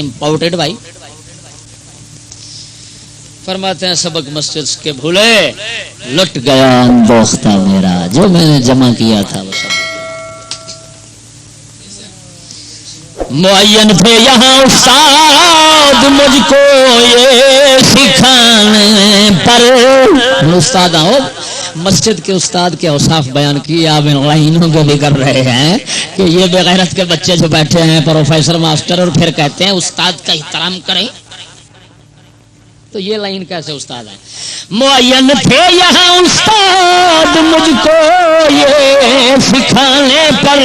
Imported بھائی. فرماتے ہیں سبق مسجد کے بھولے لٹ گیا اندوختہ میرا، جو میں نے جمع کیا تھا وہ سب. معین تھے یہاں استاد مجھ کو یہ سکھانے پر. استاد آؤ مسجد کے استاد کے اوصاف بیان کیے آپ ان لائنوں کو بھی کر رہے ہیں کہ یہ بے غیرت کے بچے جو بیٹھے ہیں پروفیسر ماسٹر اور پھر کہتے ہیں استاد کا احترام کریں. تو یہ لائن کیسے استاد ہے؟ معین تھے یہاں استاد مجھ کو یہ سکھانے پر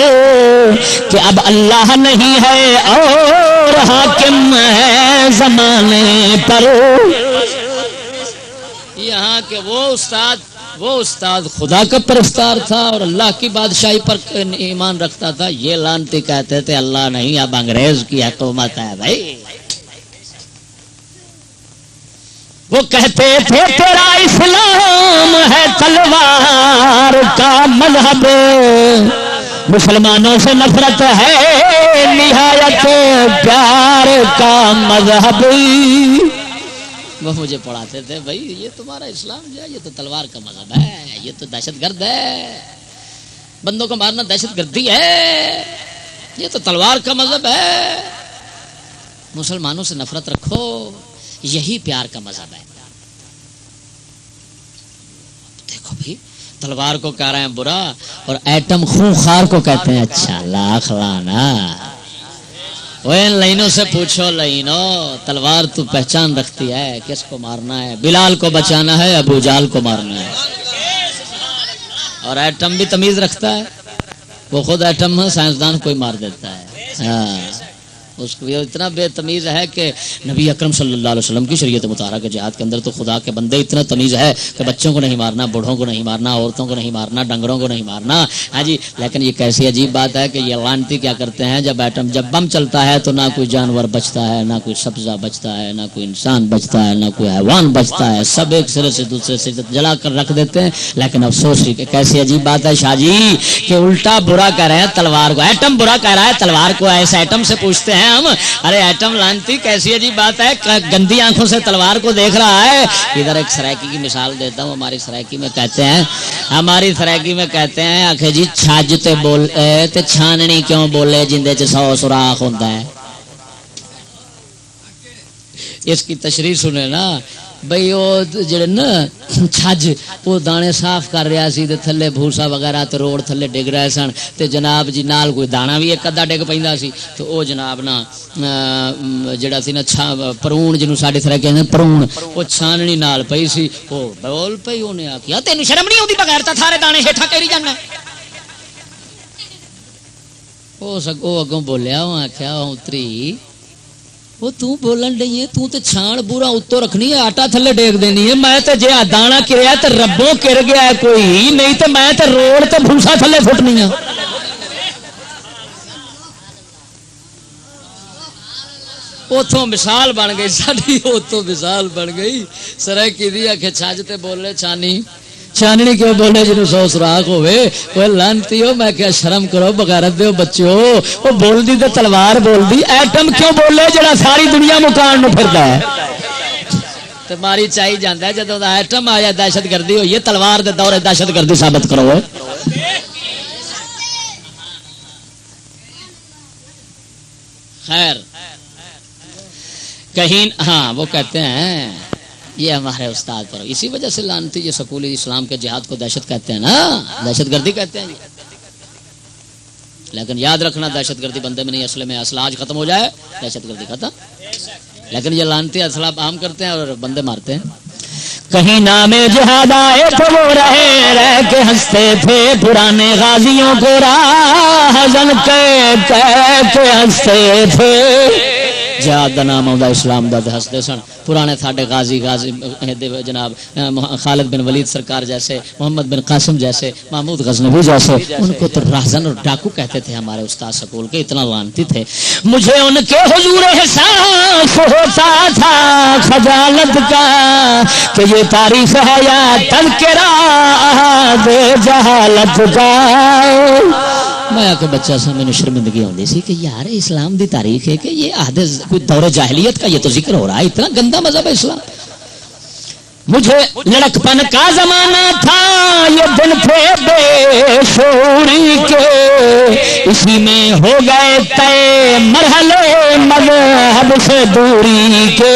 کہ اب اللہ نہیں ہے اور حاکم ہے زمانے پر. یہاں کے وہ استاد خدا کا پرستار تھا اور اللہ کی بادشاہی پر ایمان رکھتا تھا. یہ لانتی کہتے تھے اللہ نہیں اب انگریز کی حکومت ہے بھائی. وہ کہتے تھے تیرا اسلام ہے تلوار کا مذہب، مسلمانوں سے نفرت ہے نہایت پیار کا مذہب. وہ مجھے پڑھاتے تھے بھائی یہ تمہارا اسلام جو ہے یہ تو تلوار کا مذہب ہے، یہ تو دہشت گرد ہے، بندوں کو مارنا دہشت گردی ہے، یہ تو تلوار کا مذہب ہے، مسلمانوں سے نفرت رکھو یہی پیار کا مذہب ہے. دیکھو بھی تلوار کو کہہ رہے ہیں برا اور ایٹم خونخوار کو کہتے ہیں اچھا. لاکھ لانا وہ ان لائنوں سے پوچھو لائنوں تلوار تو پہچان رکھتی ہے کس کو مارنا ہے. بلال کو بچانا ہے ابو جال کو مارنا ہے. اور ایٹم بھی تمیز رکھتا ہے، وہ خود ایٹم ہے سائنسدان کوئی مار دیتا ہے. ہاں اس کو اتنا بے تمیز ہے کہ نبی اکرم صلی اللہ علیہ وسلم کی شریعت مطہرہ کے جہاد کے اندر تو خدا کے بندے اتنا تمیز ہے کہ بچوں کو نہیں مارنا، بوڑھوں کو نہیں مارنا، عورتوں کو نہیں مارنا، ڈنگروں کو نہیں مارنا. ہاں جی لیکن یہ کیسی عجیب بات ہے کہ یہ لانتی کیا کرتے ہیں جب بم چلتا ہے تو نہ کوئی جانور بچتا ہے، نہ کوئی سبزہ بچتا ہے، نہ کوئی انسان بچتا ہے، نہ کوئی حیوان بچتا ہے، سب ایک سرے سے دوسرے سے جلا کر رکھ دیتے ہیں. لیکن افسوس ہی کہ کیسی عجیب بات ہے شاہ جی کہ الٹا برا کہہ رہے ہیں تلوار کو. ایٹم برا کہہ رہا ہے تلوار کو. ایسے ایٹم سے پوچھتے ہیں ہم ارے ایٹم لانتی کیسی عجیب بات ہے گندی آنکھوں سے تلوار کو دیکھ رہا ہے. ادھر ایک سرائکی کی مثال دیتا ہوں. ہماری سرائکی میں کہتے ہیں آخر جی چھاجتے بول تے چھاننی کیوں بولے جندے چ 100 سوراخ ہوتا ہے. اس کی تشریح سنے نا بھئی وہ جڑے نا چھج وہ دانے صاف کر رہا سی تے تھلے بھوسا وغیرہ تے روڑ تھلے ڈگ رہے سن تے جناب جی نال کوئی دانا بھی ایک ادھا ڈگ پیندا سی تو او جناب نا جڑا سی نا پرون جنوں ساڈے طرح کہندے پرون او چھاننی نال پئی سی. او بول پئی اونے آکھیا تینوں شرم نہیں اوندی بغیر تا سارے دانے ہیٹھا کیری جانا. او اگوں بولیا او آکھیا اتری وہ تو بولن ڈئی ہے تو تے چھان بورا اتو رکھنی ہے آٹا تھلے ڈیگ دینی ہے. میں تے جے دانا کریا تے ربوں کر گیا ہے کوئی نہیں تے میں تے روڑ تے بھوسا تھلے فٹنی ہے. اتوں مثال بن گئی ساری اتوں مثال بن گئی سرائکی دی آ کے چھج تے بولے چھاننی کیوں بولے جنوں 100 سوراخ ہوئے. وہ لانتی ہو میں کیا شرم کرو بغیرت دیو بچو وہ بول دی تے تلوار بول دی. ایٹم کیوں بولے جڑا ساری دنیا مکان نو پھردا ہے تے ماری چاہی جاندا ہے جدوں دا ایٹم آیا دہشت گردی ہوئی ہے تلوار دے دور دہشت گردی ثابت کرو. خیر کہیں ہاں وہ کہتے ہیں یہ ہمارے استاد پر اسی وجہ سے لانتی یہ سکول اسلام کے جہاد کو دہشت کہتے ہیں نا دہشت گردی کہتے ہیں. لیکن یاد رکھنا دہشت گردی بندے میں نہیں اصل میں اسلحہ آج ختم ہو جائے دہشت گردی ختم. لیکن یہ لانتی اسلحہ عام کرتے ہیں اور بندے مارتے ہیں. کہیں نام جہاد آئے تو وہ رہ کے ہنستے تھے پرانے غازیوں کو راہزن کے ہنستے تھے. جہاد دا نام آؤں اسلام دا ہنستے سن پرانے تھاڑے غازی جناب خالد بن ولید سرکار جیسے محمد بن قاسم جیسے محمود غزنوی جیسے ان کو تو راہزن اور ڈاکو کہتے تھے ہمارے استاد سکول کے. اتنا لانتی تھے. مجھے ان کے حضور احساس ہوتا تھا خجالت کا کہ یہ تعریف ہے یا تذکرہ جہالت کا. میں آ کے بچہ سا میں نے شرمندگی آتی سی کہ یار اسلام دی تاریخ ہے کہ یہ عہد کوئی دور جاہلیت کا یہ تو ذکر ہو رہا ہے، اتنا گندا مذہب ہے اسلام. مجھے لڑکپن کا زمانہ تھا، یہ دن تھے بے شعوری کے، اسی میں ہو گئے طے مرحلے مذہب سے دوری کے.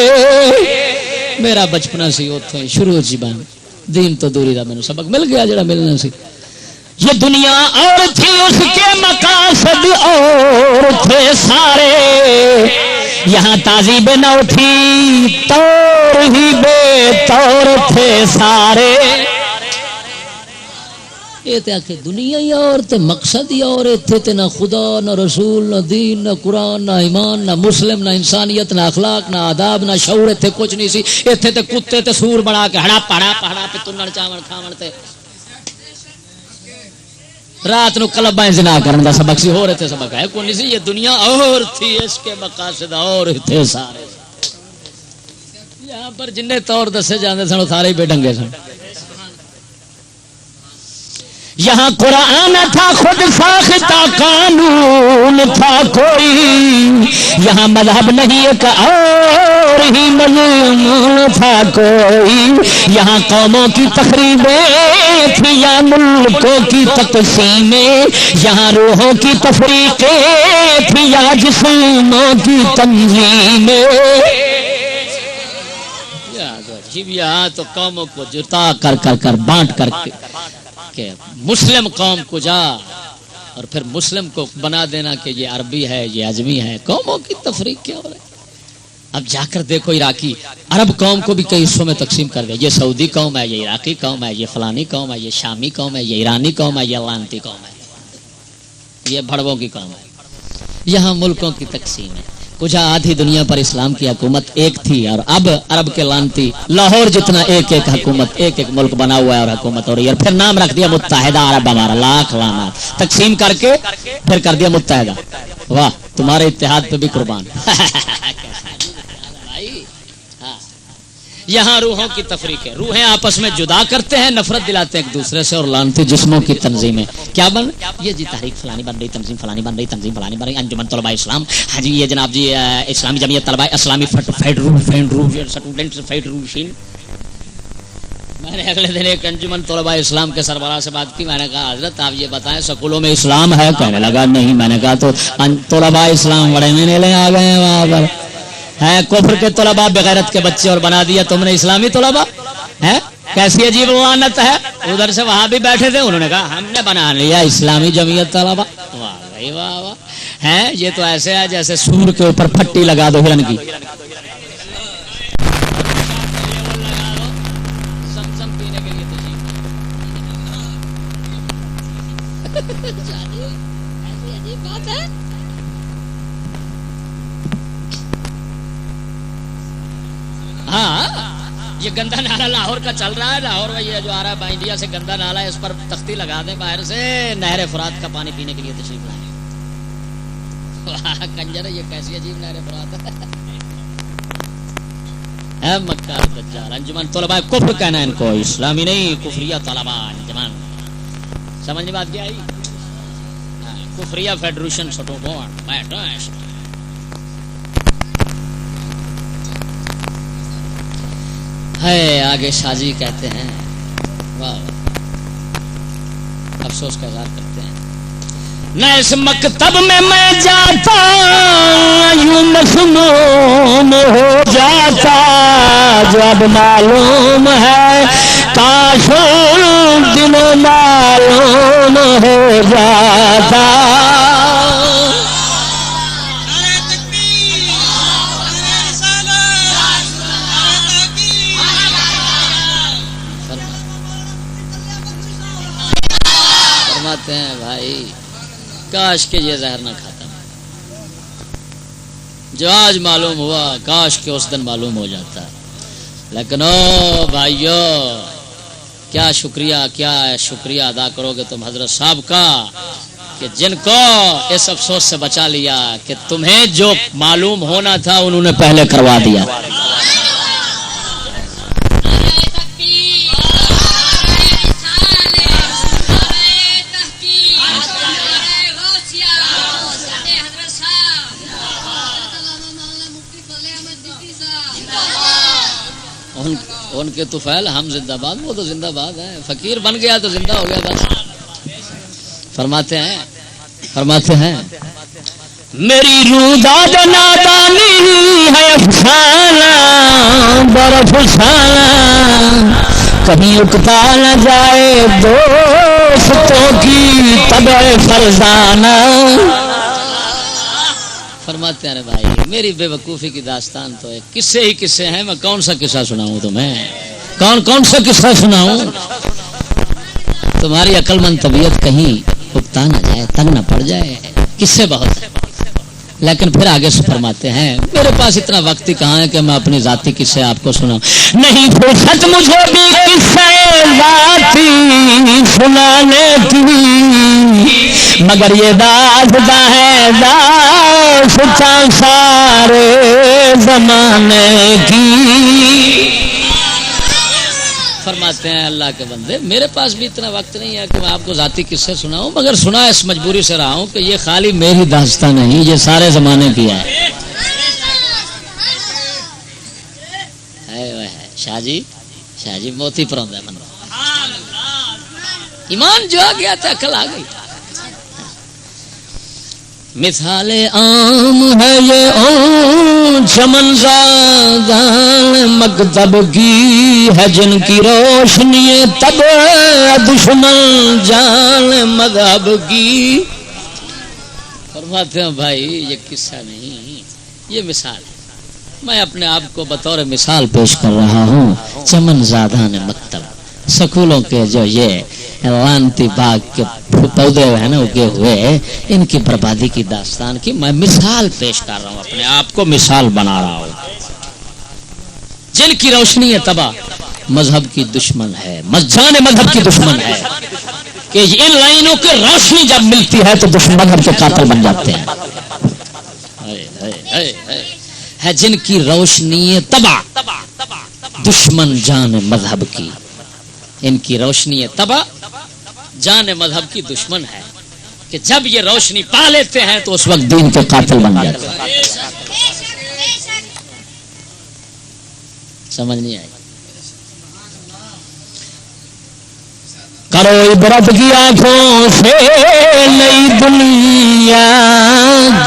میرا بچپنا سی اتوں شروع جیبان دین تو دوری دا مینوں سبق مل گیا جڑا ملنا سی. یہ دنیا اور تھی اس کے مقاصد اور تھے سارے، یہاں تہذیب نہ تھی طور ہی بے طور تھے سارے. یہ تے آکھے دنیا ہی اور تے مقصد ہی اور، اتنے تے نہ خدا نہ رسول نہ دین نہ قرآن نہ ایمان نہ مسلم نہ انسانیت نہ اخلاق نہ آداب نہ شعور، اتنے کچھ نہیں سی. اتنے تے کتے تے سور بنا کے ہڑا پہڑا پہ تنن چاون کھاون تے رات نو کلباں زنا کرن دا سبق سی، ہور تے سبق ہے کوئی نہیں سی. یہ دنیا اور تھی اس کے مقاصد اور تھے سارے. یہاں پر جن طور دسے جاندے سن سارے بے ڈنگے سن. یہاں قرآن تھا خود ساختہ قانون تھا کوئی، یہاں مذہب نہیں ایک اور ہی مضمون تھا کوئی. یہاں قوموں کی تقریبیں تھی یا ملکوں کی تقسیمیں، یہاں روحوں کی تفریقیں تھی یا جسموں کی تنظیمیں. یہاں تو قوموں کو جتا کر کر کر بانٹ کر کے کہ مسلم قوم کو جا اور پھر مسلم کو بنا دینا کہ یہ عربی ہے یہ اجمی ہے. قوموں کی تفریق کیا ہو رہا ہے. اب جا کر دیکھو عراقی عرب قوم کو بھی کئی حصوں میں تقسیم کر دیا. یہ سعودی قوم ہے، یہ عراقی قوم ہے، یہ فلانی قوم ہے، یہ شامی قوم ہے، یہ ایرانی قوم ہے، یہ لانتی قوم ہے، یہ بھڑووں کی قوم ہے. یہاں ملکوں کی تقسیم ہے. کچھ آدھی دنیا پر اسلام کی حکومت ایک تھی اور اب عرب کے لانتی لاہور جتنا ایک ایک حکومت ایک ایک ملک بنا ہوا ہے اور حکومت ہو رہی ہے. اور پھر نام رکھ دیا متحدہ عرب. ہمارا لاکھ لعنت. تقسیم کر کے پھر کر دیا متحدہ. واہ تمہارے اتحاد پہ بھی قربان. یہاں روحوں کی تفریق ہے. روحیں آپس میں جدا کرتے ہیں، نفرت دلاتے ہیں ایک دوسرے سے، اور لانتی جسموں کی تنظیمیں کیا بن یہ جی تحریک فلانی بن رہی، تنظیم فلانی بن رہی، تنظیم فلانی بن رہی، انجمن طلباء اسلام، ہاں جی یہ جناب جی اسلامی جمعیت طلباء اسلامی فیڈریشن. میں نے اگلے دن ایک انجمن طلباء اسلام کے سربراہ سے بات کی. میں نے کہا حضرت آپ یہ بتائیں سکولوں میں اسلام ہے؟ کہنے لگا نہیں. میں نے کہا تو طلباء اسلام بڑے میلے آ گئے ہیں وہاں پر ہے. کفر کے طلباء بغیرت کے بچے اور بنا دیا تم نے اسلامی طلباء ہے. کیسی عجیب لعنت ہے. ادھر سے وہاں بھی بیٹھے تھے، انہوں نے کہا ہم نے بنا لیا اسلامی جمعیت طلباء. واہ بھائی واہ واہ. ہے یہ تو ایسے ہے جیسے سور کے اوپر پھٹی لگا دو ہرن کی. ہاں یہ گندا نالا لاہور کا چل رہا ہے. لاہور میں یہ جو آ رہا ہے انڈیا سے گندا نالا ہے، اس پر تختی لگا دیں باہر سے نہر فرات کا پانی پینے کے لیے تشریف لائیں. کنجر یہ کیسی عجیب نہر فرات ہے. مکہ دجال. انجمن طلباء کفر کہنا ہے ان کو، اسلامی نہیں، کفریہ طلباء انجمن. سمجھ میں بات کیا آئی؟ کفریہ فیڈریشن چھوٹوں کو ہے. آگے شاجی کہتے ہیں واہ افسوس کا اظہار کرتے ہیں. نہ اس مکتب میں جاتا یوں مسموم ہو جاتا، جو اب معلوم ہے کاش دن معلوم ہو جاتا. ہیں بھائی کاش کہ یہ زہر نہ کھاتا، جو آج معلوم ہوا کاش کہ اس دن معلوم ہو جاتا. لیکن او بھائیو کیا شکریہ ادا کرو گے تم حضرت صاحب کا کہ جن کو اس افسوس سے بچا لیا کہ تمہیں جو معلوم ہونا تھا انہوں نے پہلے کروا دیا. ان کے طفیل ہم زندہ باد، وہ تو زندہ باد ہیں، فقیر بن گیا تو زندہ ہو گیا بس. فرماتے ہیں میری روداد نادانی ہے افسانہ برف سالہ، کہیں اکتا نہ جائے دوستوں کی طبع فرزانہ. فرماتے ہیں بھائی میری بے وقوفی کی داستان تو ہے، قصے ہی قصے ہیں، میں کون سا قصہ سناؤں تمہیں، کون سا قصہ سناؤں؟ تمہاری عقل مند طبیعت کہیں اکتا نہ جائے، تنگ نہ پڑ جائے. قصے بہت ہیں، لیکن پھر آگے سے فرماتے ہیں میرے پاس اتنا وقت ہی کہاں ہے کہ میں اپنی ذاتی قصے آپ کو سناؤں. نہیں فرصت مجھے بھی قصے ذاتی سنانے کی، مگر یہ داستاں ہے داستاں سارے زمانے کی. فرماتے ہیں اللہ کے بندے میرے پاس بھی اتنا وقت نہیں ہے کہ میں آپ کو ذاتی قصے سناؤں، مگر سنا اس مجبوری سے رہا ہوں کہ یہ خالی میری داستان نہیں، یہ سارے زمانے کی ہے. شاہ جی موتی پروندا ہے بندہ، ایمان جو آ گیا تھا عقل آ گئی. مثال عام ہے یہ اون چمن زادان مکتب کی ہے، جن کی روشنی تب دشمن جان مذہب کی. فرماتے ہیں بھائی یہ قصہ نہیں، یہ مثال ہے. میں اپنے آپ کو بطور مثال پیش کر رہا ہوں. چمن زادان مکتب، سکولوں کے جو یہ لانتی باغ کے پودے ہیں نا اگے ہوئے، ان کی بربادی کی داستان کی میں مثال پیش کر رہا ہوں، اپنے آپ کو مثال بنا رہا ہوں. جن کی روشنی تباہ مذہب کی دشمن ہے، جان مذہب کی دشمن ہے، کہ ان لائنوں کی روشنی جب ملتی ہے تو دشمن مذہب کے قاتل بن جاتے ہیں. ہے جن کی روشنی تباہ دشمن جان مذہب کی، ان کی روشنی تباہ جان مذہب کی دشمن ہے، کہ جب یہ روشنی پا لیتے ہیں تو اس وقت دین کے قاتل بن جاتے ہیں. سمجھ نہیں آئی؟ کرو عبرت کی آنکھوں سے نئی دنیا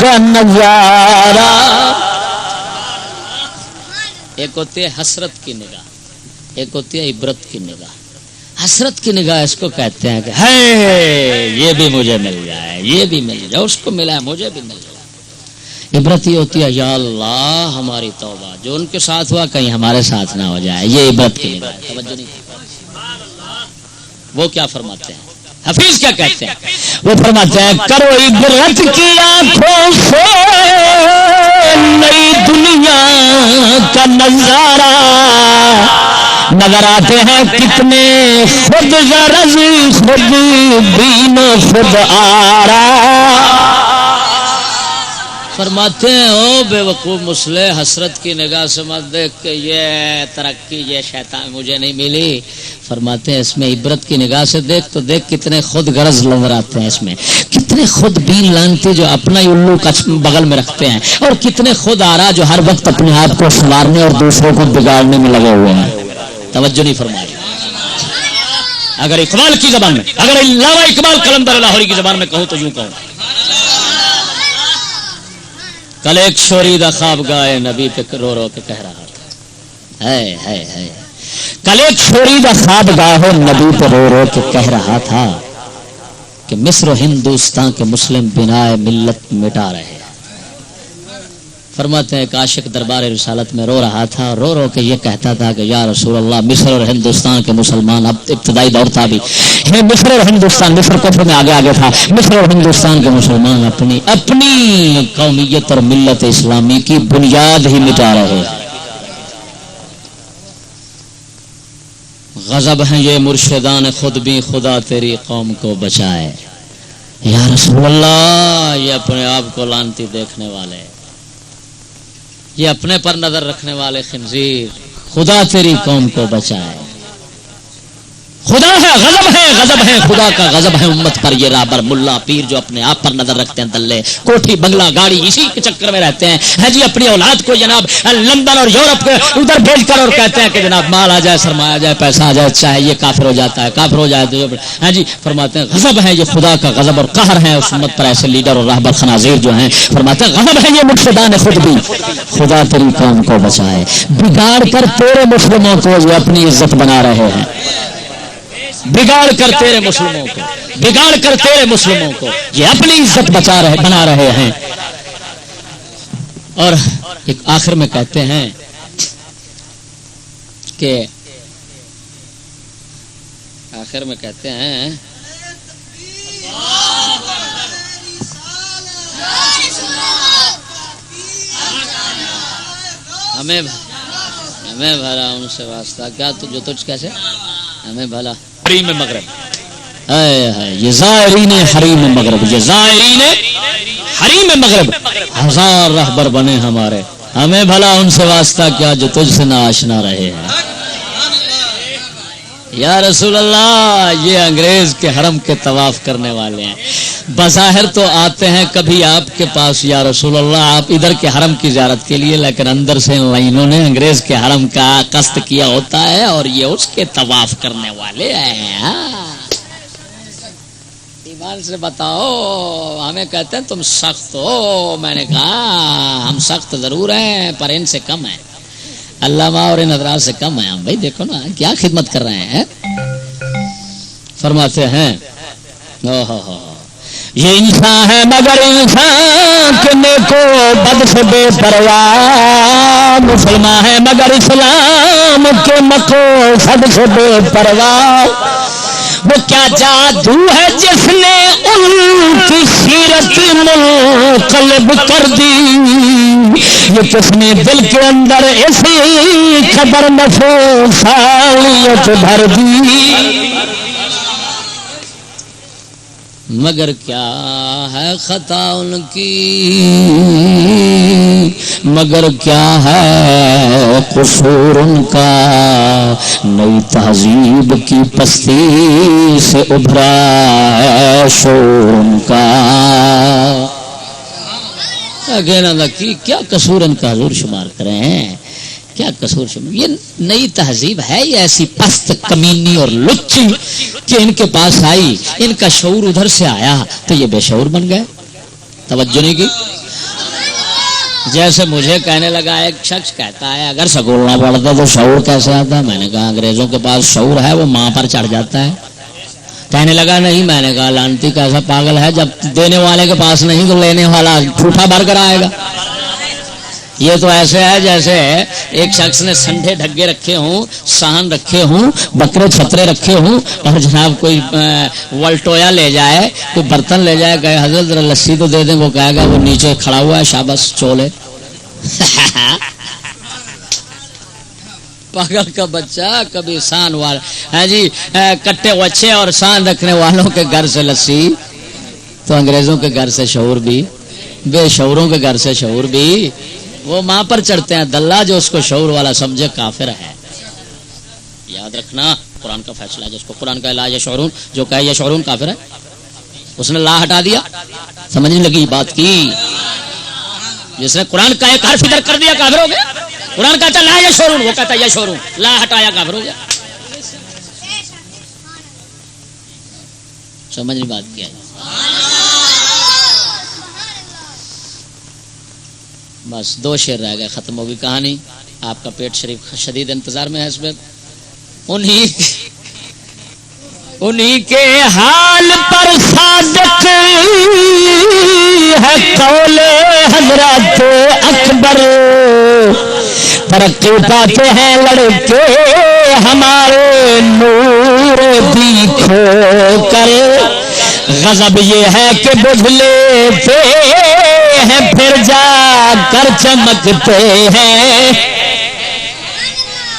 کا نظارہ. ایک ہوتی ہے حسرت کی نگاہ، ایک ہوتی ہے عبرت کی نگاہ. حسرت کی نگاہ اس کو کہتے ہیں کہ ہے یہ بھی مجھے مل جائے، یہ بھی مل جائے، اس کو ملا ہے مجھے بھی مل جائے. عبرت یہ ہوتی ہے یا اللہ ہماری توبہ، جو ان کے ساتھ ہوا کہیں ہمارے ساتھ نہ ہو جائے. یہ عبرت کی نگاہ. توجہ نہیں. وہ کیا فرماتے ہیں حفیظ کیا کہتے ہیں؟ وہ فرماتے ہیں کرو عبرت کی آنکھوں سے نئی دنیا کا نظارہ، نظر آتے ہیں کتنے خود غرض خود بین خود آرا. فرماتے ہیں او بے وقوف مسلح، حسرت کی نگاہ سے مت دیکھ کہ یہ ترقی یہ شیطان مجھے نہیں ملی. فرماتے ہیں اس میں عبرت کی نگاہ سے دیکھ تو دیکھ کتنے خود غرض نظر آتے ہیں، اس میں کتنے خود بین لانتی جو اپنا الو کچھ بغل میں رکھتے ہیں، اور کتنے خود آرا جو ہر وقت اپنے آپ کو سنوارنے اور دوسروں کو بگاڑنے میں لگے ہوئے ہیں. توجہ نہیں فرمائی. اگر اقبال کی زبان میں، اگر علامہ اقبال قلندر لاہوری کی زبان میں کہوں تو یوں کہوں، کل ایک شوریدہ خواب گائے نبی پہ رو رو کے کہہ رہا تھا. ہے کل ایک شوریدہ خواب گاہ نبی پہ رو رو کے کہہ رہا تھا کہ مصر و ہندوستان کے مسلم بنائے ملت مٹا رہے ہیں. فرماتے ہیں ایک عاشق دربار رسالت میں رو رہا تھا، رو رو کے یہ کہتا تھا کہ یا رسول اللہ مصر اور ہندوستان کے مسلمان، اب ابتدائی دور تھا بھی مصر اور ہندوستان، مصر کفر میں آگے تھا، مصر اور ہندوستان کے مسلمان اپنی قومیت اور ملت اسلامی کی بنیاد ہی مٹا رہے ہیں. غضب ہیں یہ مرشدان خود بھی خدا تیری قوم کو بچائے. یا رسول اللہ یہ اپنے آپ کو لانتی دیکھنے والے، یہ اپنے پر نظر رکھنے والے خنزیر، خدا تیری قوم کو بچائے، خدا ہے غضب ہے خدا کا غضب ہے امت پر یہ رابر ملا پیر جو اپنے آپ پر نظر رکھتے ہیں دلے کوٹھی بنگلہ گاڑی اسی کے چکر میں رہتے ہیں جی اپنی اولاد کو جناب لندن اور یورپ کے ادھر بھیج کر اور کہتے ہیں کہ جناب مال آ جائے سرمایہ آ جائے پیسہ آ جائے چاہے یہ کافر ہو جاتا ہے کافر ہو جائے تو ہاں جی فرماتے ہیں غضب ہے یہ خدا کا غضب اور قہر ہے اس امت پر ایسے لیڈر اور راہبر خنازیر جو ہیں فرماتے ہیں غضب ہے یہ مفسدان خود بھی خدا تیری قوم کو بچائے بگاڑ کر تیرے مسلموں کو یہ اپنی عزت بنا رہے ہیں بگاڑ کر تیرے مسلموں کو یہ اپنی عزت بنا رہے ہیں. اور ایک آخر میں کہتے ہیں کہ ہمیں بھلا ان سے واسطہ کیا جو تجھ کیسے ہمیں بھلا حریم مغرب یہ زائرین حریم مغرب ہزار رہبر بنے ہمارے ہمیں بھلا ان سے واسطہ کیا جو تجھ سے نہ آشنا رہے ہیں. یا رسول اللہ یہ انگریز کے حرم کے طواف کرنے والے ہیں بظاہر تو آتے ہیں کبھی آپ کے پاس یا رسول اللہ آپ ادھر کے حرم کی زیارت کے لیے لیکن اندر سے ان لائنوں نے انگریز کے حرم کا قصد کیا ہوتا ہے اور یہ اس کے طواف کرنے والے ہیں. ایمان سے بتاؤ ہمیں کہتے ہیں تم سخت ہو میں نے کہا ہم سخت ضرور ہیں پر ان سے کم ہیں علامہ اور ان حضرات سے کم ہیں ہم بھائی دیکھو نا کیا خدمت کر رہے ہیں. فرماتے ہیں یہ انسان ہے مگر انسان کے نیکو بد سے بے پرواہ مسلمان ہے مگر اسلام کے مکو سب سے بے پرواہ وہ کیا جادو ہے جس نے ان کی سیرت منقلب کر دی یہ کس نے دل کے اندر ایسی خبر نفوسانیت بھر دی مگر کیا ہے خطا ان کی مگر کیا ہے قصور ان کا نئی تہذیب کی پستی سے ابھرا ہے شور ان کا کیا قصور ان کا حضور شمار کرے ہیں کیا قصور شمار یہ نئی تہذیب ہے یہ ایسی پست کمینی اور لچی کہ ان کے پاس آئی ان کا شعور ادھر سے آیا تو یہ بے شعور بن گئے توجہ نہیں کی. جیسے مجھے کہنے لگا ایک شخص کہتا ہے اگر سکول نہ پڑھتا تو شعور کیسے آتا میں نے کہا انگریزوں کے پاس شعور ہے وہ ماں پر چڑھ جاتا ہے. کہنے لگا نہیں میں نے کہا لانتی کیسا پاگل ہے جب دینے والے کے پاس نہیں تو لینے والا ٹھوٹا بھر کر آئے گا. یہ تو ایسے ہے جیسے ایک شخص نے سنڈے ڈھگے رکھے ہوں سہن رکھے ہوں بکرے چھترے رکھے ہوں اور جناب کوئی والٹویا لے جائے کوئی برتن لے جائے کہ حضرت ذرا لسی تو دے دیں وہ کہے گا وہ نیچے کھڑا ہوا ہے شاباش چولے پاگل کا بچہ کبھی سان والا ہے جی کٹے وچھے اور سان رکھنے والوں کے گھر سے لسی تو انگریزوں کے گھر سے شعور بھی بے شعوروں کے گھر سے شعور بھی وہ ماں پر چڑھتے ہیں دلہ جو اس کو شعور والا سمجھے کافر ہے. یاد رکھنا قرآن کا فیصلہ ہے جس کو قرآن کا لا یشعرون جو کہے یشعرون کافر ہے اس نے لا ہٹا دیا سمجھنے لگی بات کی. جس نے قرآن کا ایک حرف ادھر کر دیا کافر ہو گیا. قرآن کہتا لا یشعرون وہ کہتا یشعرون لا ہٹایا کافر ہو گیا. سمجھنے بات کیا ہے. بس 2 شعر رہ گئے ختم ہوگی کہانی. آپ کا پیٹ شریف شدید انتظار میں ہے اس میں. انہی کے حال پر صادق ہے قول حضرت اکبر ترقی پاتے ہیں لڑکے ہمارے نور دیکھو کر غضب یہ ہے کہ بجھ لیتے ہیں پھر جا کر چمکتے ہیں.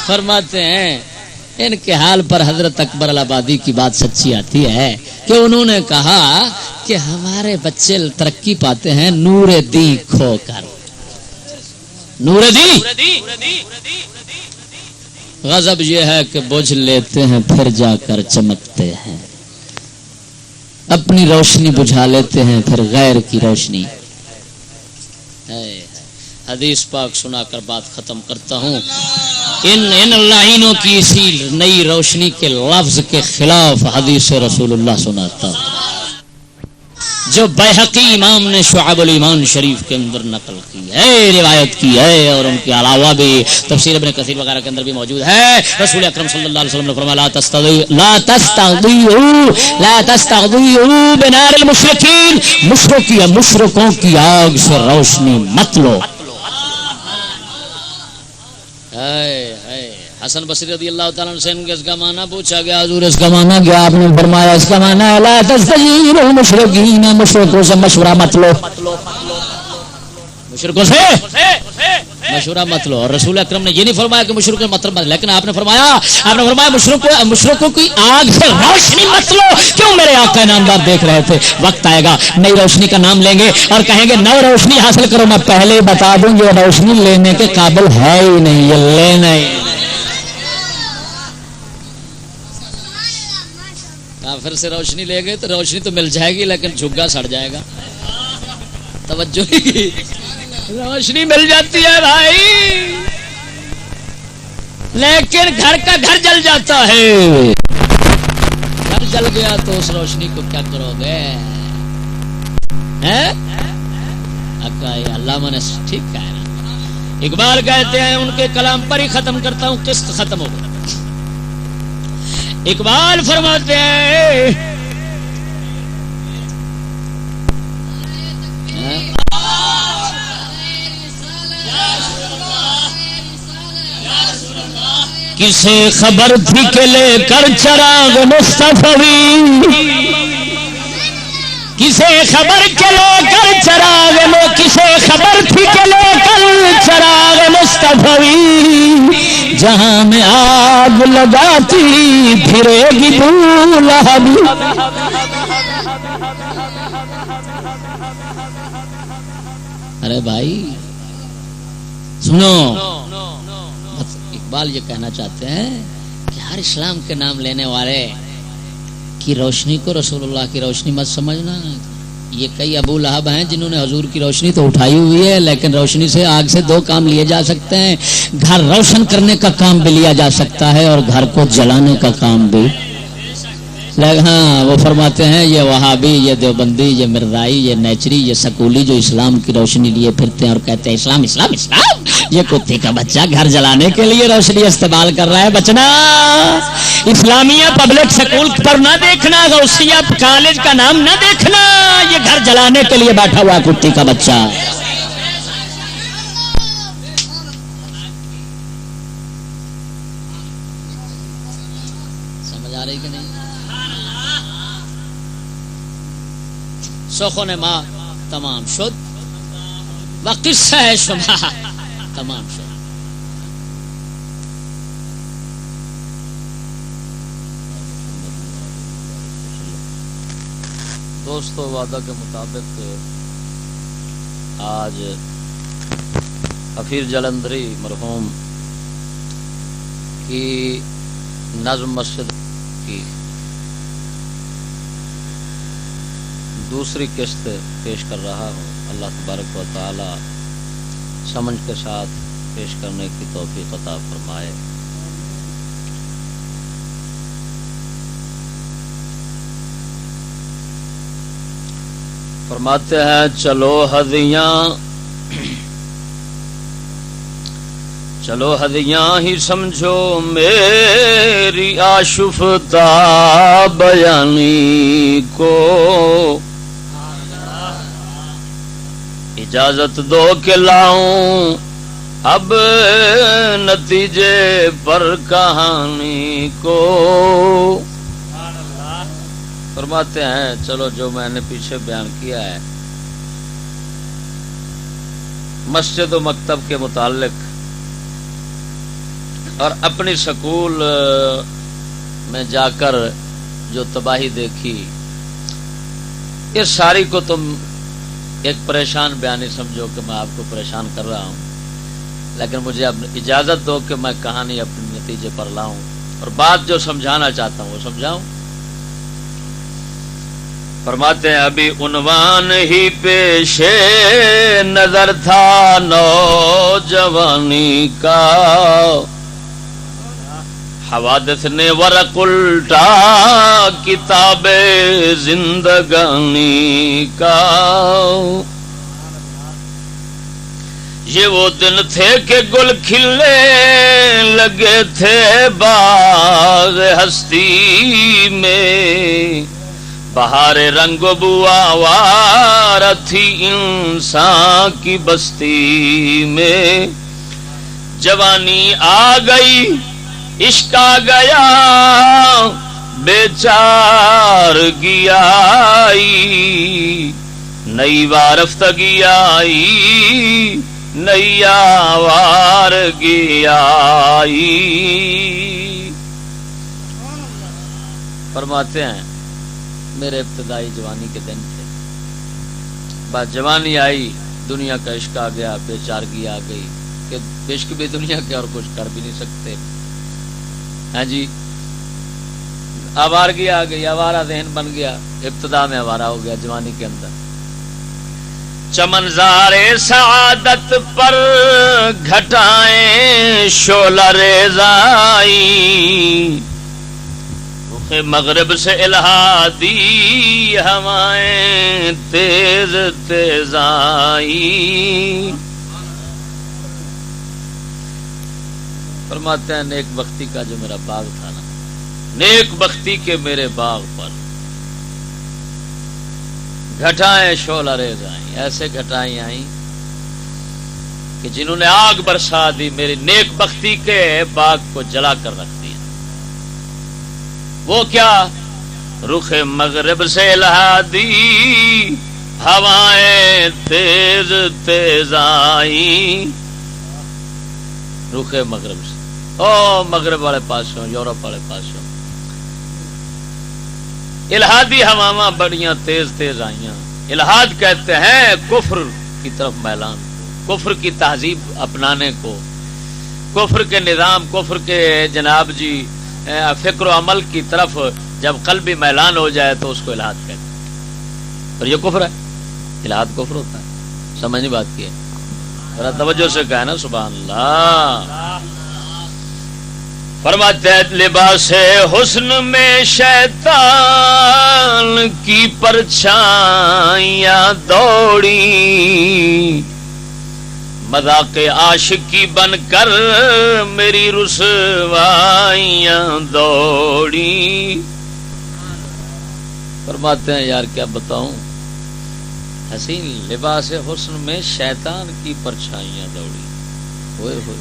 فرماتے ہیں ان کے حال پر حضرت اکبر الآبادی کی بات سچی آتی ہے کہ انہوں نے کہا کہ ہمارے بچے ترقی پاتے ہیں نور دی کھو کر. نور دی غضب یہ ہے کہ بجھ لیتے ہیں پھر جا کر چمکتے ہیں، اپنی روشنی بجھا لیتے ہیں پھر غیر کی روشنی. حدیث پاک سنا کر بات ختم کرتا ہوں. ان لائنوں کی اسی نئی روشنی کے لفظ کے خلاف حدیث رسول اللہ سناتا ہوں جو بیہقی امام نے شعب الایمان شریف کے اندر نقل کی ہے، روایت کی ہے، اور ان کے علاوہ بھی تفسیر ابن کثیر وغیرہ کے اندر بھی موجود ہے. رسول اکرم صلی اللہ علیہ وسلم نے فرمایا لا تستغضوا بنار المشرکین، مشرکوں کی آگ سے روشنی مت لو. حسن بصری رضی اللہ تعالیٰ عنہ سے ان کے اس کا معنی پوچھا گیا، حضور اس کا معنی کیا؟ آپ نے فرمایا اس کا معنی ہے لا تستجیبوا المشرکین، مشرکوں سے مشورہ مت لو، مشرکوں سے مشورہ مت لو. اور رسول اکرم نے یہ نہیں فرمایا کہ مشرکوں سے مطلب مت، لیکن آپ نے فرمایا مشرکوں کی آگ سے روشنی مت لو. کیوں؟ میرے آقا نامدار دیکھ رہے تھے وقت آئے گا نئی روشنی کا نام لیں گے اور کہیں گے نئی روشنی حاصل کرو. میں پہلے ہی بتا دوں یہ روشنی لینے کے قابل ہے ہی نہیں، یہ لینا ہی. پھر سے روشنی لے گئے تو روشنی تو مل جائے گی لیکن جھگا سڑ جائے گا. توجہ نہیں، روشنی مل جاتی ہے بھائی لیکن گھر کا گھر جل جاتا ہے. گھر جل گیا تو اس روشنی کو کیا کرو گے؟ علامہ نے ٹھیک کہا نا. اقبال کہتے ہیں ان کے کلام پر ہی ختم کرتا ہوں، قسط ختم ہو گئی. اقبال فرماتے ہیں کسے خبر تھی کہ لے کر چراغ مصطفی، کسے خبر کے لے کر چراغ، کسے خبر تھی کہ لے کر چراغ مصطفی، جہاں میں آگ لگاتی پھرے گی لہب. ارے بھائی سنو، اقبال یہ کہنا چاہتے ہیں کہ ہر اسلام کے نام لینے والے کی روشنی کو رسول اللہ کی روشنی مت سمجھنا. یہ کئی ابو لہب ہیں جنہوں نے حضور کی روشنی تو اٹھائی ہوئی ہے، لیکن روشنی سے آگ سے دو کام لیے جا سکتے ہیں. گھر روشن کرنے کا کام بھی لیا جا سکتا ہے اور گھر کو جلانے کا کام بھی. ہاں وہ فرماتے ہیں یہ وہابی، یہ دیوبندی، یہ مرزائی، یہ نیچری، یہ سکولی جو اسلام کی روشنی لیے پھرتے ہیں اور کہتے ہیں اسلام اسلام اسلام، یہ کتے کا بچہ گھر جلانے کے لیے روشنی استعمال کر رہا ہے. بچنا اسلامیہ پبلک سکول پر نہ دیکھنا، غوثیہ کالج کا نام نہ دیکھنا، یہ گھر جلانے کے لیے بیٹھا ہوا کتے کا بچہ. سمجھ آ رہی کہ نہیں؟ سخن ما تمام شد و قصہ شما تمام شد. دوستو وعدہ کے مطابق آج حفیظ جلندری مرحوم کی نظم مسجد کی دوسری قسط پیش کر رہا ہوں. اللہ تبارک و تعالی سمجھ کے ساتھ پیش کرنے کی توفیق عطا فرمائے. فرماتے ہیں چلو ہدیاں ہی سمجھو میری آشفتہ بیانی کو، اجازت دو کہ لاؤں اب نتیجے پر کہانی کو. فرماتے ہیں چلو جو میں نے پیچھے بیان کیا ہے مسجد و مکتب کے متعلق اور اپنی سکول میں جا کر جو تباہی دیکھی، یہ ساری کو تم ایک پریشان بیانی سمجھو کہ میں آپ کو پریشان کر رہا ہوں، لیکن مجھے اب اجازت دو کہ میں کہانی اپنی نتیجے پر لاؤں اور بات جو سمجھانا چاہتا ہوں وہ سمجھاؤں. فرماتے ہیں ابھی عنوان ہی پیش نظر تھا نوجوانی کا، حوادث نے ورق الٹا کتاب زندگانی کا. یہ وہ دن تھے کہ گل کھلنے لگے تھے باغ ہستی میں، بہار رنگ و بو آوار تھی انسان کی بستی میں. جوانی آ گئی عشق آ گیا بیچارگی آئی، نئی وارفتگی آئی نئی آوارگی آئی. فرماتے ہیں میرے ابتدائی جوانی کے دن تھے، بات جوانی آئی دنیا کا عشق آ گیا بیچارگی آ گئی کہ عشق بھی دنیا کے اور کچھ کر بھی نہیں سکتے. ہاں جی آوارگی آ گئی، آوارہ ذہن بن گیا، ابتدا میں آوارہ ہو گیا جوانی کے اندر. چمنزار سعادت پر گھٹائیں شعلہ ریزائی، رخ مغرب سے الہادی ہوائیں تیز تیز آئی. فرماتے ہیں نیک بختی کا جو میرا باغ تھا نا، نیک بختی کے میرے باغ پر گھٹائیں شعلہ ریز آئیں، ایسے گھٹائیں آئیں کہ جنہوں نے آگ برسا دی، میری نیک بختی کے باغ کو جلا کر رکھ دیا. وہ کیا؟ رخ مغرب سے الہادی ہوائیں تیز تیز آئیں. رخ مغرب سے، او مغرب والے پاسوں، یورپ والے پاسوں الہادی ہواواں بڑیاں تیز تیز آئیاں. الہاد کہتے ہیں کفر کی طرف میلان کو، کفر کی تہذیب اپنانے کو، کفر کے نظام، کفر کے جناب جی فکر و عمل کی طرف جب قلبی میلان ہو جائے تو اس کو الہاد کہتے ہیں. اور یہ کفر ہے، الہاد کفر ہوتا ہے. سمجھنی بات کی ہے؟ ذرا توجہ سے کہا نا سبحان اللہ. فرماتے ہیں لباس حسن میں شیطان کی پرچھائیاں دوڑی، مذاق عاشقی بن کر میری رسوائیاں دوڑی. فرماتے ہیں یار کیا بتاؤں، حسین لباس حسن میں شیطان کی پرچھائیاں دوڑی. ہوئے ہوئے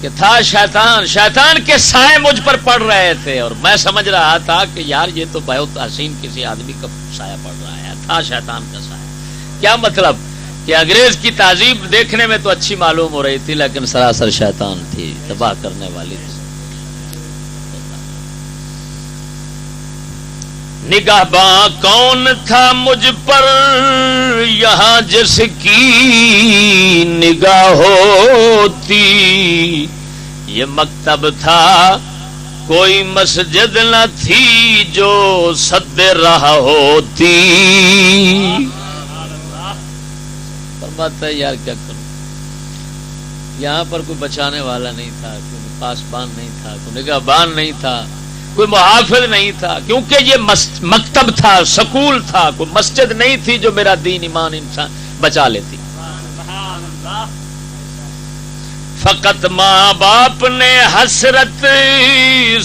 کہ تھا شیطان، شیطان کے سائے مجھ پر پڑ رہے تھے اور میں سمجھ رہا تھا کہ یار یہ تو بہت حسین کسی آدمی کا سایہ پڑ رہا ہے. تھا شیطان کا سایہ. کیا مطلب کہ انگریز کی تہذیب دیکھنے میں تو اچھی معلوم ہو رہی تھی لیکن سراسر شیطان تھی، تباہ کرنے والی تھی. نگہباں کون تھا مجھ پر یہاں جس کی نگاہ ہوتی، یہ مکتب تھا کوئی مسجد نہ تھی جو سد راہ ہوتی. فرماتا ہے یار کیا کروں، یہاں پر کوئی بچانے والا نہیں تھا، کوئی پاسبان نہیں تھا، کوئی نگہبان نہیں تھا، کوئی محافظ نہیں تھا، کیونکہ یہ مکتب تھا، سکول تھا، کوئی مسجد نہیں تھی جو میرا دین ایمان انسان بچا لیتی. فقط ماں باپ نے حسرت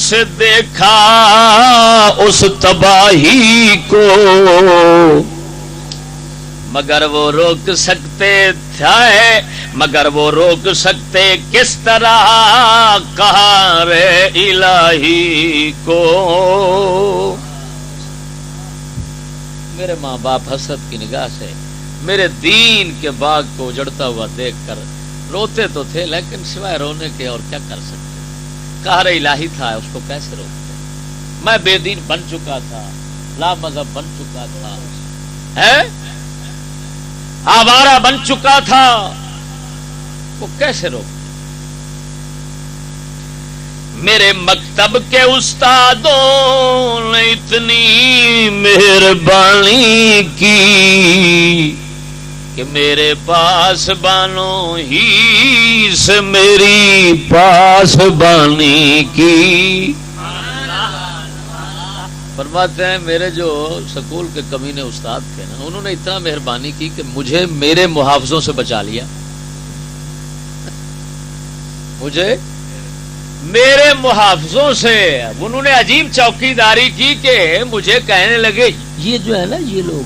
سے دیکھا اس تباہی کو، مگر وہ روک سکتے تھے، مگر وہ روک سکتے کس طرح قہر الہی کو. میرے ماں باپ حسرت کی نگاہ سے میرے دین کے باغ کو اجڑتا ہوا دیکھ کر روتے تو تھے لیکن سوائے رونے کے اور کیا کر سکتے. قہر الہی تھا، اس کو کیسے روکتے. میں بے دین بن چکا تھا، لا مذہب بن چکا تھا، ہے آوارہ بن چکا تھا، وہ کیسے روکتے. میرے مکتب کے استادوں نے اتنی مہربانی کی کہ میرے پاس بانوں ہی سے میری پاس بانی کی. فرماتے ہیں میرے جو سکول کے کمینے استاد تھے نا، انہوں نے اتنا مہربانی کی کہ مجھے میرے محافظوں سے بچا لیا. مجھے میرے محافظوں سے انہوں نے عجیب چوکیداری کی کہ مجھے کہنے لگے یہ جو ہے نا یہ لوگ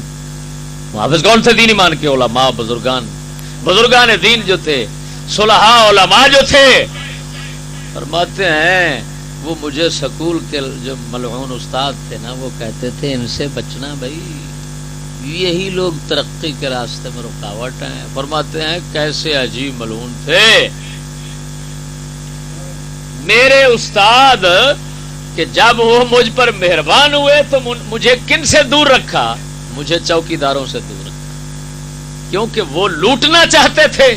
محافظ کون تھے؟ دین ایمان کے علماء، بزرگان دین جو تھے، صلحاء علماء جو تھے. فرماتے ہیں وہ مجھے سکول کے جو ملعون استاد تھے نا وہ کہتے تھے ان سے بچنا بھائی، یہی لوگ ترقی کے راستے میں رکاوٹ ہیں. فرماتے ہیں کیسے عجیب ملعون تھے میرے استاد کہ جب وہ مجھ پر مہربان ہوئے تو مجھے کن سے دور رکھا؟ مجھے چوکیداروں سے دور رکھا، کیونکہ وہ لوٹنا چاہتے تھے.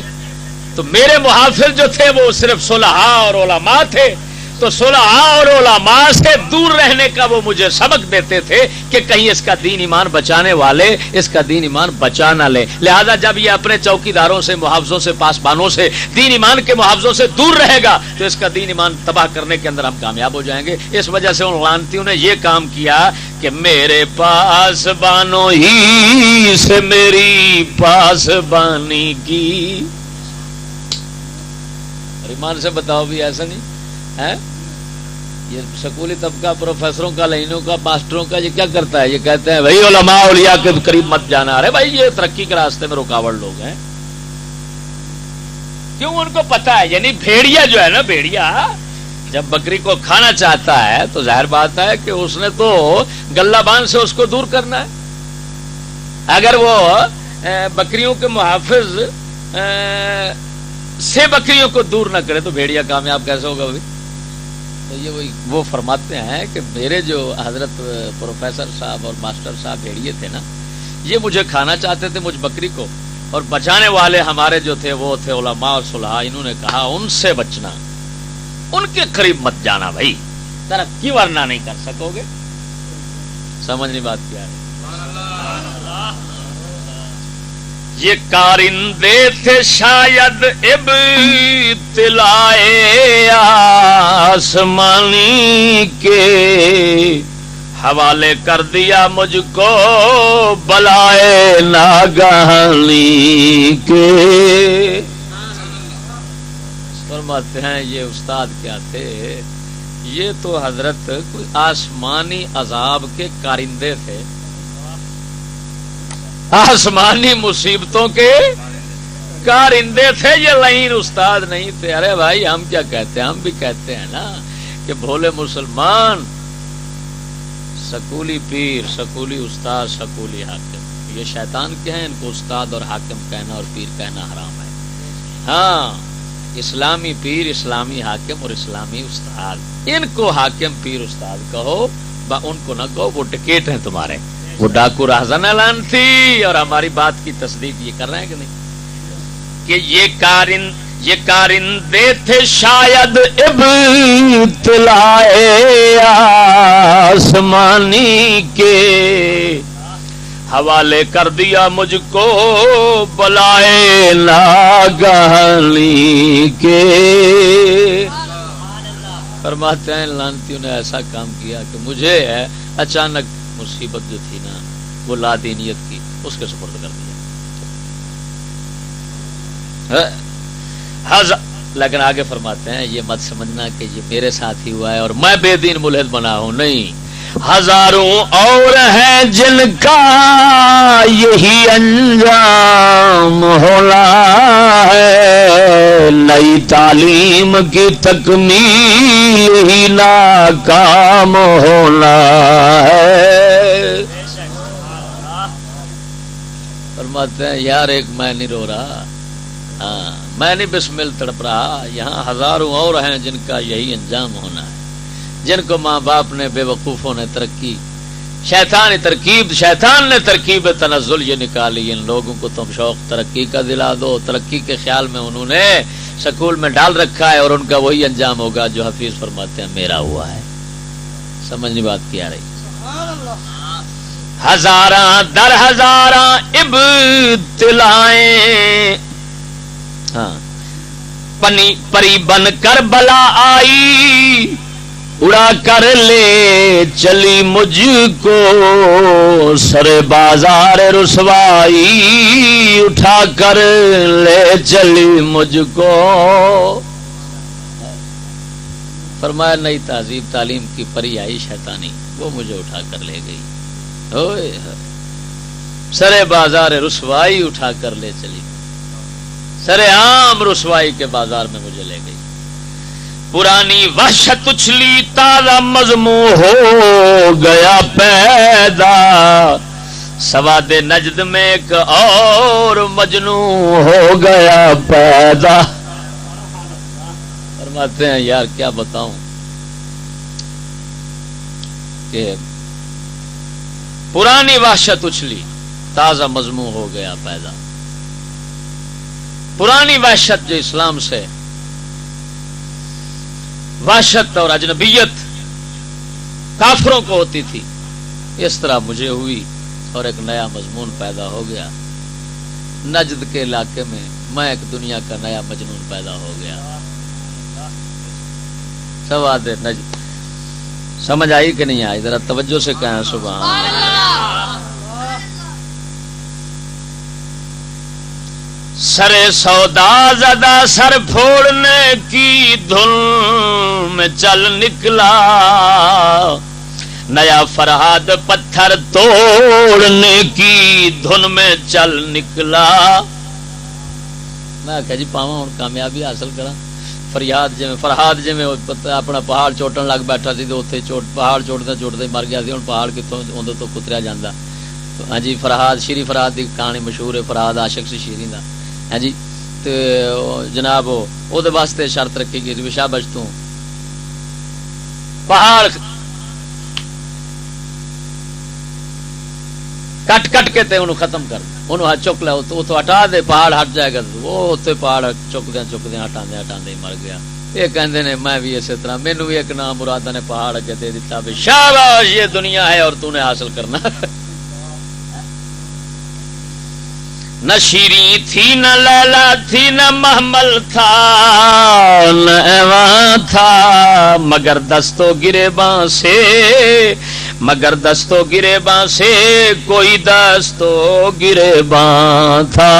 تو میرے محافظ جو تھے وہ صرف صلحاء اور علماء تھے، تو صلحاء اور علماء سے دور رہنے کا وہ مجھے سبق دیتے تھے کہ کہیں اس کا دین ایمان بچانے والے اس کا دین ایمان بچا نہ لے. لہذا جب یہ اپنے چوکیداروں سے، محافظوں سے، پاسبانوں سے، دین ایمان کے محافظوں سے دور رہے گا تو اس کا دین ایمان تباہ کرنے کے اندر ہم کامیاب ہو جائیں گے. اس وجہ سے ان لعنتیوں نے یہ کام کیا کہ میرے پاسبانوں ہی سے میری پاسبانی کی. ایمان سے بتاؤ بھی ایسا نہیں ہے؟ یہ سکولی طبقہ پروفیسروں کا، لائنوں کا، ماسٹروں کا یہ کیا کرتا ہے؟ یہ کہتے ہیں بھائی علماء اولیاء کے قریب مت جانا. ارے بھائی یہ ترقی کے راستے میں رکاوٹ لوگ ہیں. کیوں؟ ان کو پتا ہے. یعنی بھیڑیا جو ہے نا، بھیڑیا جب بکری کو کھانا چاہتا ہے تو ظاہر بات ہے کہ اس نے تو گلہ بان سے اس کو دور کرنا ہے. اگر وہ بکریوں کے محافظ سے بکریوں کو دور نہ کرے تو بھیڑیا کامیاب کیسے ہوگا بھائی؟ تو یہ وہ فرماتے ہیں کہ میرے جو حضرت پروفیسر صاحب اور ماسٹر صاحب بھیڑیے تھے نا، یہ مجھے کھانا چاہتے تھے مجھ بکری کو، اور بچانے والے ہمارے جو تھے وہ تھے علماء اور صلحاء. انہوں نے کہا ان سے بچنا، ان کے قریب مت جانا بھائی، ترقی ورنہ نہیں کر سکو گے. سمجھ نہیں بات کیا ہے؟ یہ کارندے تھے شاید ابتلاء آسمانی کے، حوالے کر دیا مجھ کو بلائے ناگہانی کے. فرماتے ہیں یہ استاد کیا تھے؟ یہ تو حضرت کوئی آسمانی عذاب کے کارندے تھے، آسمانی مصیبتوں کے کارندے تھے. یہ لعین استاد نہیں تھے. ارے بھائی ہم کیا کہتے ہیں؟ ہم بھی کہتے ہیں نا کہ بھولے مسلمان، سکولی پیر، سکولی استاد، سکولی حاکم، یہ شیطان کے ہیں. ان کو استاد اور حاکم کہنا اور پیر کہنا حرام ہے. ہاں، اسلامی پیر، اسلامی حاکم اور اسلامی استاد، ان کو حاکم پیر استاد کہو، ان کو نہ کہو وہ ڈکیٹ ہیں تمہارے، وہ ڈاکو راہزن اعلان تھی. اور ہماری بات کی تصدیق یہ کر رہے ہیں کہ نہیں کہ یہ کارندے تھے شاید ابتلاء آسمانی کے، حوالے کر دیا مجھ کو بلائے ناگہانی کے. فرماتے ہیں لعنتیوں نے ایسا کام کیا کہ مجھے اچانک مصیبت جو تھی نا وہ لادینیت کی، اس کے سپرد کر دیا. لیکن آگے فرماتے ہیں یہ مت سمجھنا کہ یہ میرے ساتھ ہی ہوا ہے اور میں بے دین ملحد بنا ہوں. نہیں، ہزاروں اور ہیں جن کا یہی انجام ہونا ہے، نئی تعلیم کی تکمیل ہی ناکام ہونا ہے. فرماتے ہیں یار ایک میں نہیں رو رہا، ہاں میں نہیں بسمل تڑپ رہا، یہاں ہزاروں اور ہیں جن کا یہی انجام ہونا ہے، جن کو ماں باپ نے، بے وقوفوں نے ترقی، شیطان نے ترکیب تنزل یہ نکالی. ان لوگوں کو تم شوق ترقی کا دلا دو، ترقی کے خیال میں انہوں نے سکول میں ڈال رکھا ہے اور ان کا وہی انجام ہوگا جو حفیظ فرماتے ہیں میرا ہوا ہے. سمجھ نہیں بات کی آ رہی. ہزاراں در ہزاراں ابتلائیں ہاں پری بن کر بلا آئی اڑا کر لے چلی مجھ کو سر بازار رسوائی اٹھا کر لے چلی مجھ کو. فرمایا نئی تہذیب تعلیم کی پری آئی شیطانی وہ مجھے اٹھا کر لے گئی. سر بازار رسوائی اٹھا کر لے چلی سر عام رسوائی کے بازار میں مجھے لے گئی. پرانی وحشت اچھلی تازہ مضموں ہو گیا پیدا سواد نجد میں ایک اور مجنوں ہو گیا پیدا. فرماتے ہیں یار کیا بتاؤں کہ پرانی وحشت اچھلی تازہ مضموں ہو گیا پیدا. پرانی وحشت جو اسلام سے وحشت اور اجنبیت کافروں کو ہوتی تھی اس طرح مجھے ہوئی اور ایک نیا مضمون پیدا ہو گیا. نجد کے علاقے میں ایک دنیا کا نیا مجنون پیدا ہو گیا. سواد نجد سمجھ آئی کہ نہیں آئی؟ ذرا توجہ سے کہیں سبحان اللہ. سر سودا زدہ سر پھوڑنے کی دھن میں چل نکلا نیا فرہاد پتھر توڑنے کی دھن میں چل نکلا. میں کہ جی پاواں ہن کامیابی حاصل کراں. فرہاد جی میں اپنا پہاڑ چوٹن لگ بیٹھا سی تو پہاڑ چوٹتے چوٹتے مر گیا سی. ہوں پہاڑ کتوں اندر تو کتریا جاندہ. ہاں جی فرہاد شیری فرہاد کی کہانی مشہور ہے. فرہاد عاشق سی شیری دا. ہاں جی تو جناب وہ واسطے شرط رکھی گئی شابش تو پہاڑ کٹ کٹ کے تے انہوں ختم کر انہوں چک لیا تو ہٹا دے پہاڑ ہٹ جائے گا. وہ اتنے پہاڑ چکدیا چکدیا ہٹاندے ہٹاندے مر گیا. یہ کہندے نے میں بھی اسی طرح مینوں بھی ایک نام مرادہ نے پہاڑ اگے دے دیتا بھی شاباش یہ دنیا ہے اور تو نے حاصل کرنا. نہ شیریں تھی نہ لیلا تھی نہ محمل تھا نہ ایواں تھا مگر دستوں گریباں سے مگر دستوں گریباں سے کوئی دستوں گریباں تھا.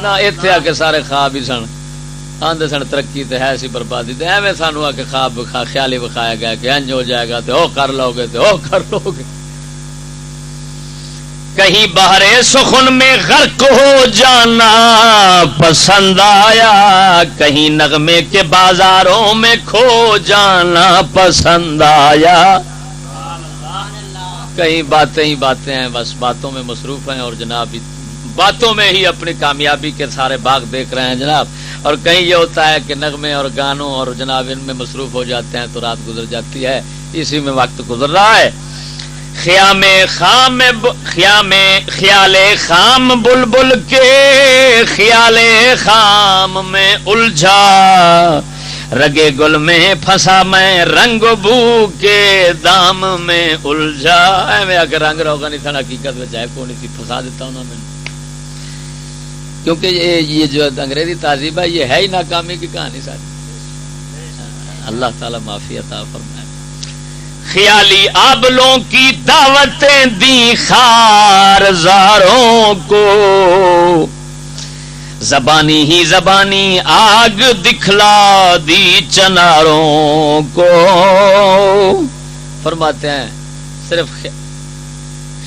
نہ اتنے آ کے سارے خواب ہی سن آندے سن ترقی تے ہے سی بربادی تے ایویں سانو آ کے خواب خیالی وکھایا گیا کہ انج ہو جائے گا تے او کر لو گے تے او کر لو گے. کہیں بحر سخن میں غرق ہو جانا پسند آیا کہیں نغمے کے بازاروں میں کھو جانا پسند آیا. کہیں باتیں ہی باتیں ہیں بس باتوں میں مصروف ہیں اور جناب باتوں میں ہی اپنی کامیابی کے سارے باغ دیکھ رہے ہیں جناب. اور کہیں یہ ہوتا ہے کہ نغمے اور گانوں اور جناب ان میں مصروف ہو جاتے ہیں تو رات گزر جاتی ہے اسی میں وقت گزر رہا ہے. خیال خام بلبل کے خیال خام میں الجھا رگے گل میں پھنسا میں رنگ بو کے دام میں الجھا. میں اگر رنگ روگا نہیں تھا حقیقت میں جائے کو نہیں تھی پھنسا دیتا انہوں نے. کیونکہ یہ جو انگریزی تہذیب ہے یہ ہے ہی ناکامی کی کہانی ساری. اللہ تعالیٰ معافی عطا فرمائے. خیالی آبلوں کی دعوتیں دی خارزاروں کو زبانی ہی زبانی آگ دکھلا دی چناروں کو. فرماتے ہیں صرف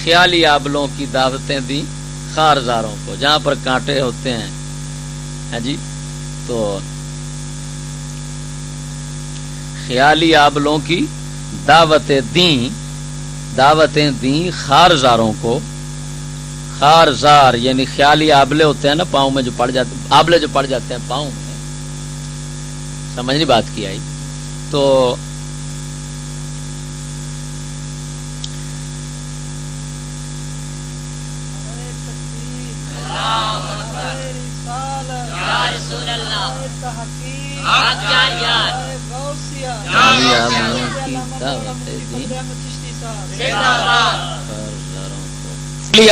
خیالی آبلوں کی دعوتیں دی خارزاروں کو جہاں پر کانٹے ہوتے ہیں ہاں جی تو خیالی آبلوں کی دعوتیں دیں خارزاروں کو. خارزار یعنی خیالی آبلے ہوتے ہیں نا پاؤں میں جو پڑ جاتے آبلے جو پڑ جاتے ہیں پاؤں میں. سمجھنی بات کی آئی تو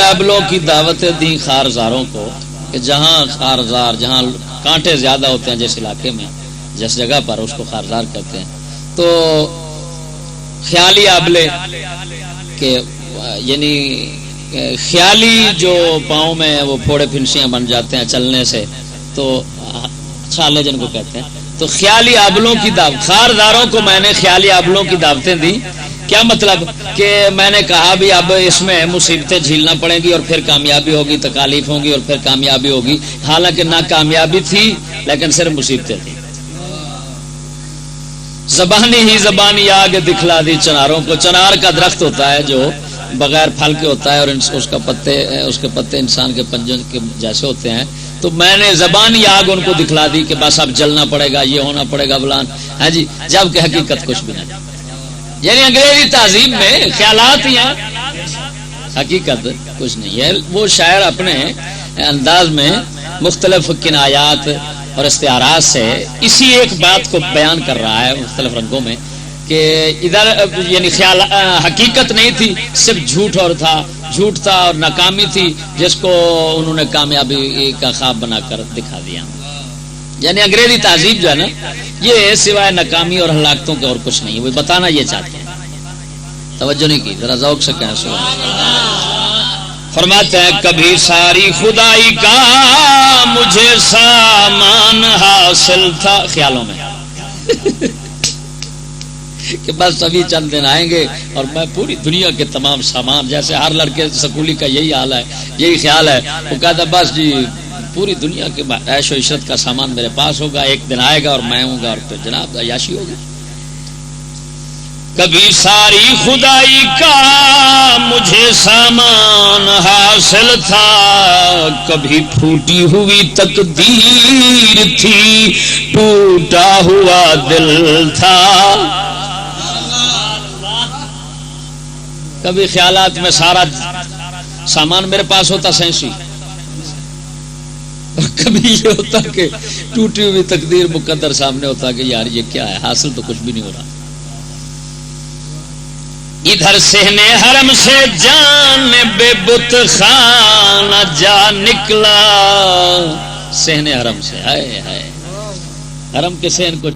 آبلوں کی دعوتیں دی خارزاروں کو کہ جہاں خارزار، جہاں کانٹے زیادہ ہوتے ہیں جس علاقے میں، جس جگہ پر، اس کو خارزار کہتے ہیں. تو خیالی آبلے کے یعنی خیالی جو پاؤں میں وہ پھوڑے پھنسیاں بن جاتے ہیں چلنے سے، تو چھالے جن کو کہتے ہیں. تو خیالی آبلوں کی خارداروں کو میں نے خیالی آبلوں کی دعوتیں دی. کیا مطلب کہ میں نے کہا بھی اب اس میں مصیبتیں جھیلنا پڑیں گی اور پھر کامیابی ہوگی، تکالیف ہوں گی اور پھر کامیابی ہوگی. حالانکہ نہ کامیابی تھی لیکن صرف مصیبتیں تھیں. زبانی آگ دکھلا دی چناروں کو. چنار کا درخت ہوتا ہے جو بغیر پھل کے ہوتا ہے اور اس کے پتے انسان کے پنجوں کے جیسے ہوتے ہیں. تو میں نے زبانی آگ ان کو دکھلا دی کہ بس اب جلنا پڑے گا، یہ ہونا پڑے گا فلان. ہاں جی، جب کہ حقیقت کچھ بھی نہیں. یعنی انگریزی تہذیب میں خیالات ہی ہیں، حقیقت کچھ نہیں ہے. وہ شاعر اپنے انداز میں مختلف کنایات اور استعارات سے اسی ایک بات کو بیان کر رہا ہے مختلف رنگوں میں کہ ادھر یعنی خیال حقیقت نہیں تھی، صرف جھوٹ تھا اور ناکامی تھی جس کو انہوں نے کامیابی کا خواب بنا کر دکھا دیا. یعنی انگریزی تہذیب جو ہے نا، یہ سوائے ناکامی اور ہلاکتوں کے اور کچھ نہیں. وہ بتانا یہ چاہتے ہیں. توجہ نہیں کی، ذرا ذوق سے کہیں سبحان اللہ. فرماتے ہیں کبھی ساری خدائی کا مجھے سامان حاصل تھا خیالوں میں کہ بس ابھی چند دن آئیں گے اور میں پوری دنیا کے تمام سامان، جیسے ہر لڑکے سکولی کا یہی حال ہے، یہی خیال ہے. وہ کہتا بس جی پوری دنیا کے عیش و عشرت کا سامان میرے پاس ہوگا، ایک دن آئے گا اور میں ہوں گا اور پھر جناب عیاشی ہوگی. کبھی ساری خدائی کا مجھے سامان حاصل تھا، کبھی پھوٹی ہوئی تقدیر تھی، ٹوٹا ہوا دل تھا. کبھی خیالات میں سارا سامان میرے پاس ہوتا سینسی، اور کبھی یہ ہوتا کہ ٹوٹی ہوئی تقدیر مقدر سامنے ہوتا کہ یار یہ کیا ہے، حاصل تو کچھ بھی نہیں ہو رہا. ادھر صحن حرم سے جان بے بت خانہ جا نکلا. صحن حرم سے، ہائے ہائے، حرم کے صحن کو